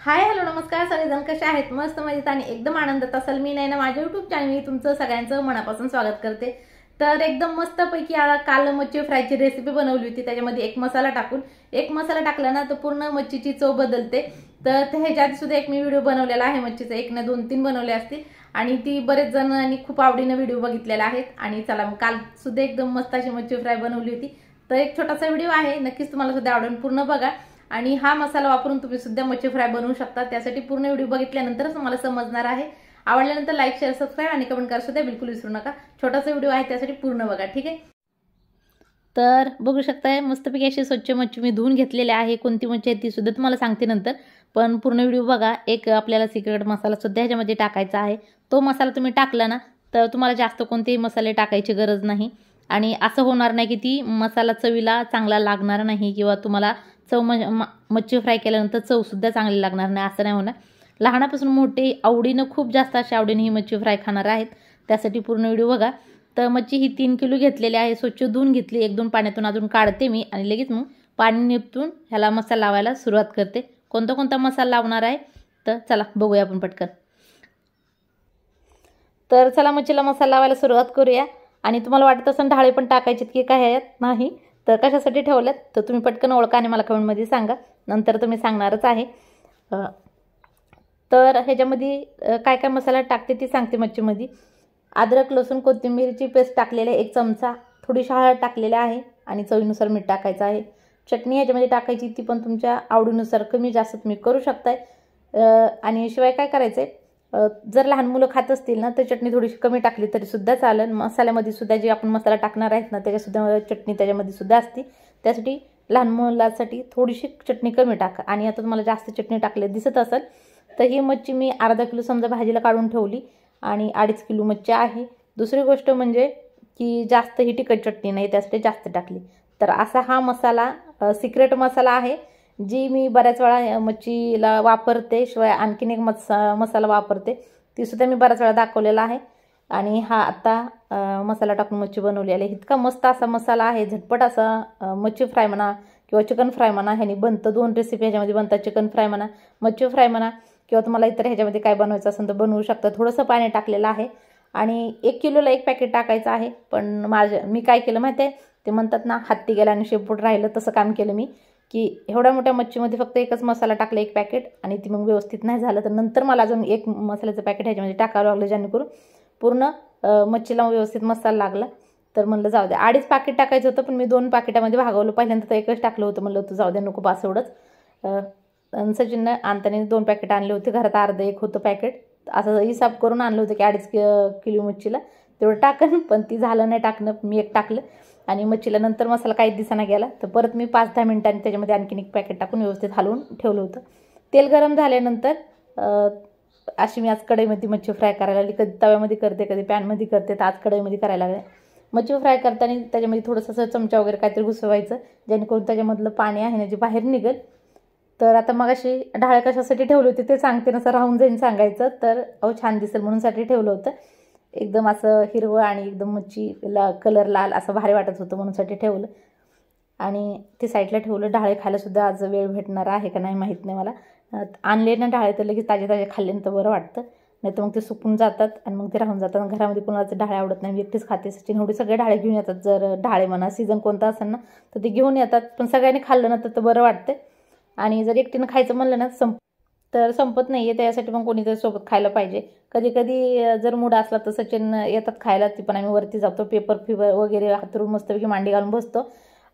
Hi hello नमस्कार सगळेजण कसे आहेत। मस्त मजेत आणि एकदम आनंदात असाल। मी नैना माझ्या YouTube चॅनल मी तुमचं सगळ्यांचं मनापासून स्वागत करते। तर एकदम मस्त पैकी काल मच्छी फ्रायची रेसिपी बनवली होती। त्याच्यामध्ये एक मसाला टाकला ना तर पूर्ण मच्छीची चव बदलते। तर ह्याच्या आधी सुद्धा एक मी व्हिडिओ बनवलेला आहे मच्छीचा, एक ना 2-3 बनवले असतील आणि ती बरेच जणांनी खूप आवडीने व्हिडिओ बघितलेला आहे। आणि चला मग काल सुद्धा एकदम मस्त अशी मच्छी फ्राय बनवली होती। तर एक छोटासा व्हिडिओ आहे, नक्कीच तुम्हाला सुद्धा आवडेल, पूर्ण बघा। आणि हा मसाला वापरून तुम्ही सुद्धा मच्छी फ्राय बनवू शकता। त्यासाठी पूर्ण व्हिडिओ बघितल्यानंतर तुम्हाला समजणार आहे। आवडल्यानंतर लाईक शेअर सबस्क्राइब आणि कमेंट करा सुद्धा बिलकुल विसरू नका। छोटासा व्हिडिओ आहे त्यासाठी पूर्ण बघा, ठीक आहे। तर बघू शकताय मस्तपैकी अशी स्वच्छ मच्छी मी धुवून घेतलेली आहे। कोणती मच्छी आहे ती सुद्धा तुम्हाला सांगते नंतर, पण पूर्ण व्हिडिओ बघा। एक आपल्याला सिक्रेट मसाला सुद्धा ह्याच्यामध्ये टाकायचा आहे। तो मसाला तुम्ही टाकला ना तर तुम्हाला जास्त कोणतेही मसाले टाकायची गरज नाही आणि असं होणार नाही की ती मसाला चवीला चांगला लागणार नाही किंवा तुम्हाला चव मच्छी फ्राय केल्यानंतर चव सुद्धा चांगली लागणार नाही, असं नाही होणार। लहानापासून मोठे आवडीनं खूप जास्त अशा आवडीने ही मच्छी फ्राय खाणार आहेत, त्यासाठी पूर्ण व्हिडिओ बघा। तर मच्छी ही 3 किलो घेतलेली आहे, स्वच्छ धुवून घेतली। 1-2 पाण्यातून अजून काढते मी आणि लगेच मग पाणी निपटून ह्याला मसाला लावायला सुरुवात करते। कोणता मसाला लावणार आहे तर चला बघूया आपण पटकन। तर चला मच्छीला मसाला लावायला सुरुवात करूया। आणि तुम्हाला वाटत असेल ढाळे पण टाकायचे की काय यात नाही तर कशासाठी ठेवल्यात तर तुम्ही पटकन ओळखा आणि मला कमेंटमध्ये सांगा, नंतर तुम्ही सांगणारच आहे। तर ह्याच्यामध्ये काय काय मसाला टाकते ती सांगते। मच्छीमध्ये अद्रक लसूण कोथिंबीरची पेस्ट टाकलेली आहे 1 चमचा, थोडीशी हळद टाकलेली आहे आणि चवीनुसार मीठ टाकायचं आहे। चटणी ह्याच्यामध्ये टाकायची ती पण तुमच्या आवडीनुसार कमी जास्त तुम्ही करू शकताय। आणि शिवाय काय करायचंय, जर लहान मुलं खात असतील ना तर चटणी थोडीशी कमी टाकली तरी सुद्धा चालेल। मसाल्यामध्ये सुद्धा जे आपण मसाला टाकणार आहेत ना त्याच्यासुद्धा चटणी त्याच्यामध्ये सुद्धा असते, त्यासाठी लहान मुलांसाठी थोडीशी चटणी कमी टाका। आणि आता तुम्हाला जास्त चटणी टाकले दिसत असेल तर ही मच्छी मी अर्धा किलो समजा भाजीला काढून ठेवली आणि 2.5 किलो मच्छी आहे। दुसरी गोष्ट म्हणजे की जास्त ही तिखट चटणी नाही, त्यासाठी जास्त टाकली। तर असा हा मसाला सिक्रेट मसाला आहे जी मी बऱ्याच वेळा मच्छीला वापरते। शिवाय आणखीन एक मसाला वापरते, ती सुद्धा मी बऱ्याच वेळा दाखवलेला आहे। आणि हा आता मसाला टाकून मच्छी बनवलेली आहे। इतका मस्त असा मसाला आहे, झटपट असा मच्छी फ्राय म्हणा किंवा चिकन फ्राय म्हणा ह्याने बनतं। 2 रेसिपी ह्याच्यामध्ये बनतात, चिकन फ्राय म्हणा मच्छी फ्राय म्हणा, किंवा तुम्हाला इतर ह्याच्यामध्ये काय बनवायचं असेल तर बनवू शकता। थोडंसं पाणी टाकलेलं आहे आणि 1 किलोला 1 पॅकेट टाकायचं आहे। पण मी काय केलं माहिती आहे, ते म्हणतात ना हत्ती गेला आणि शेपूट राहिलं, तसं काम केलं मी की एवढ्या मोठ्या मच्छीमध्ये फक्त एकच मसाला टाकला 1 पॅकेट आणि ती मग व्यवस्थित नाही झालं तर नंतर मला अजून 1 मसाल्याचं पॅकेट ह्याच्यामध्ये टाकावं लागलं, जेणेकरून पूर्ण मच्छीला व्यवस्थित मसाला लागला। तर म्हणलं जाऊ द्या, 2.5 पाकिट टाकायचं होतं पण मी 2 पाकिटामध्ये भागवलं। पहिल्यांदा तर एकच टाकलं होतं, म्हणलं होतं जाऊ द्या नको पास एवढंच। सचिननं आणताना 2 पॅकेट आणले होते, घरात अर्ध 1 होतं पॅकेट, असं हिसाब करून आणलं होतं की 2.5 किलो मच्छीला तेवढं टाकन, पण ती झालं नाही टाकणं, मी 1 टाकलं। आणि मच्छीला नंतर मसाला काहीच दिसाना गेला तर परत मी 5-10 मिनिटांनी त्याच्यामध्ये आणखीन 1 पॅकेट टाकून व्यवस्थित हलवून ठेवलं होतं। तेल गरम झाल्यानंतर अशी मी आज कढईमध्ये मच्छी फ्राय करायला लागली। कधी तव्यामध्ये करते, कधी पॅनमध्ये करते, तर आज कढईमध्ये करायला लागले। मच्छी फ्राय करताना त्याच्यामध्ये थोडंसं चमचा वगैरे काहीतरी घुसवायचं, जेणेकरून त्याच्यामधलं पाणी आहे ना जे बाहेर निघेल। तर आता मग अशी ढाळे कशासाठी ठेवली होती ते सांगते ना, सर राहून जाईन सांगायचं तर छान दिसेल म्हणूनसाठी ठेवलं होतं। एकदम असं हिरवं आणि एकदम मच्छीला कलर लाल असं भारी वाटत होतं म्हणूनसाठी ठेवलं आणि ते साईडला ठेवलं। ढाळे खायला सुद्धा आज वेळ भेटणार आहे का नाही माहीत नाही मला। आणले ना ढाळे तर लगेच ताजे खाल्ल्यानंतर बरं वाटतं, नाही तर मग ते सुकून जातात आणि मग ते राहून जातात। घरामध्ये कोणाचं ढाळे आवडत नाही, मी एकटीच खाते। सचिन एवढे सगळे ढाळे घेऊन येतात, जर ढाळे म्हणा सीझन कोणता असेल ना तर ते घेऊन येतात, पण सगळ्यांनी खाल्लं ना तर बरं वाटतं। आणि जर एकटीनं खायचं म्हणलं ना तर संपत नाही आहे, त्यासाठी मग कोणीतरी सोबत खायला पाहिजे। कधी कधी जर मूड असला तर सचिन येतात खायला, ती पण आम्ही वरती जातो, पेपर फिवर वगैरे हातरून मस्तपैकी मांडी घालून बसतो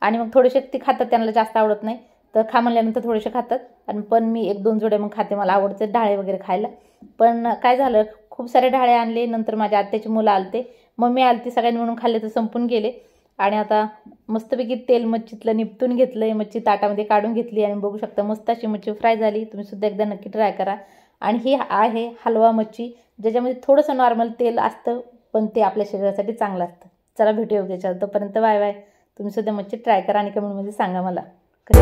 आणि मग थोडेसे ती खातात, त्यांना जास्त आवडत नाही तर खा म्हणल्यानंतर थोडेसे खातात। आणि पण मी 1-2 जोड्या मग खाते, मला आवडते ढाळे वगैरे खायला। पण काय झालं, खूप सारे ढाळे आणले, नंतर माझ्या आत्याची मुलं आलते, मम्मी आलती, सगळ्यांनी म्हणून खाल्ले तर संपून गेले। आणि आता मस्तपैकी तेल मच्छीतलं निपटून घेतलंय, मच्छी ताटामध्ये काढून घेतली आणि बघू शकता मस्त अशी मच्छी फ्राय झाली। तुम्ही सुद्धा एकदा नक्की ट्राय करा। आणि ही आहे हलवा मच्छी, ज्याच्यामध्ये थोडंसं नॉर्मल तेल असतं पण ते आपल्या शरीरासाठी चांगलं असतं। चला भेटूया उद्याच्या, तोपर्यंत बाय बाय। तुम्ही सुद्धा मच्छी ट्राय करा आणि कमेंटमध्ये सांगा मला कशी